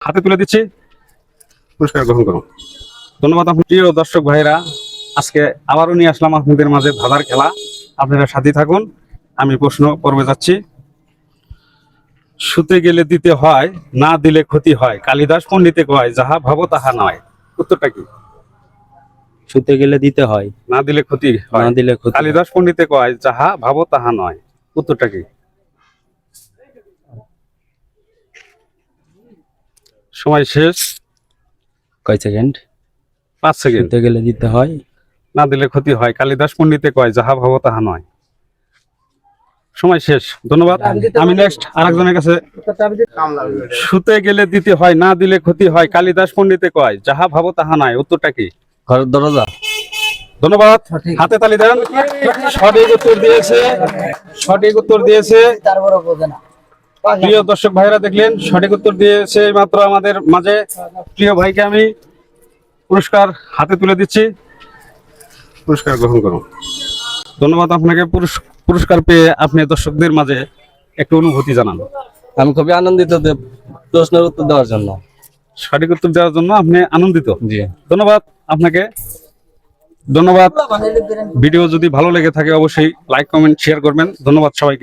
হাতে তুলে দিচ্ছি, পুরস্কার গ্রহণ করুন। ধন্যবাদ। আপনার প্রিয় দর্শক ভাইরা, আজকে আবারও নিয়ে আসলাম আপনাদের মাঝে ধাঁধার খেলা। আপনারা সাথে থাকুন। আমি প্রশ্ন পর্বে যাচ্ছি। শুতে গেলে দিতে হয়, না দিলে ক্ষতি হয়, কালিদাস পণ্ডিতে কয় যাহা ভাবো তাহা নয়। উত্তরটা কি? শুতে গেলে দিতে হয়, না দিলে ক্ষতি হয়, না দিলে ক্ষতি হয়। কালিদাস পণ্ডিতে কয় যাহা ভাবো তাহা নয়। উত্তরটা কি? সময় শেষ। কয় সেকেন্ড? 5 সেকেন্ড। শুতে গেলে দিতে হয়, না দিলে ক্ষতি হয়, কালিদাস পণ্ডিতে কয় যাহা ভাবো তাহা নয়। সময় শেষ। ধন্যবাদ। আমি নেক্সট আরেকজনের কাছে। শুতে গেলে দিতে হয়, না দিলে ক্ষতি হয়, কালিদাস পণ্ডিতে কয় যাহা ভাবো তাহা নয়। উত্তরটা কি? ঘরের দরজা। ধন্যবাদ। হাতে তালি দেন। সঠিক উত্তর দিয়েছে, সঠিক উত্তর দিয়েছে। প্রিয় দর্শক ভাইরা, দেখলেন সঠিক উত্তর দিয়েছে মাত্র আমাদের মাঝে প্রিয় ভাইকে আমি পুরস্কার হাতে তুলে দিচ্ছি, পুরস্কার গ্রহণ করুন। ধন্যবাদ আপনাকে। পুরস্কার পেয়ে আপনি দর্শকদের মাঝে একটু অনুভূতি জানান। আমি খুবই আনন্দিত প্রশ্নের উত্তর দেওয়ার জন্য। সঠিক উত্তর দেওয়ার জন্য আপনি আনন্দিত? জি, ধন্যবাদ আপনাকে। ধন্যবাদ। ভিডিও যদি ভালো লেগে থাকে অবশ্যই লাইক, কমেন্ট, শেয়ার করবেন। ধন্যবাদ সবাইকে।